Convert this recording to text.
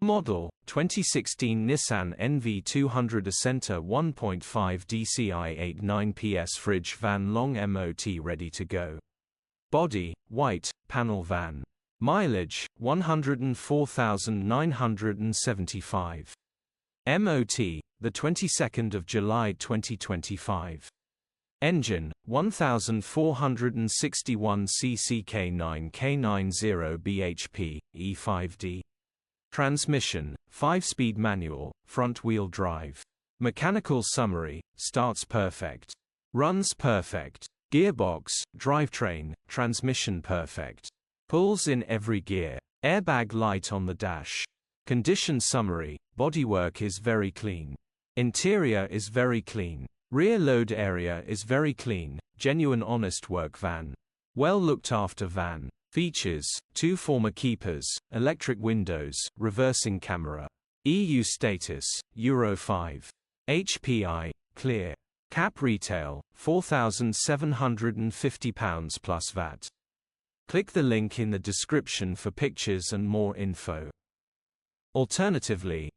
Model, 2016 Nissan NV200 Acenta 1.5 dCi 89PS fridge van long MOT ready to go. Body, white, panel van. Mileage, 104,975. MOT, the 22nd of July 2025. Engine, 1461 cc K9 bhp, E5D. Transmission, 5-speed manual, front-wheel drive. Mechanical summary, starts perfect. Runs perfect. Gearbox, drivetrain, transmission perfect. Pulls in every gear. Airbag light on the dash. Condition summary, bodywork is very clean. Interior is very clean. Rear load area is very clean, genuine honest work van. Well looked after van. Features, 2 former keepers, electric windows, reversing camera. EU status, Euro 5. HPI, clear. Cap retail, £4,750 plus VAT. Click the link in the description for pictures and more info. Alternatively,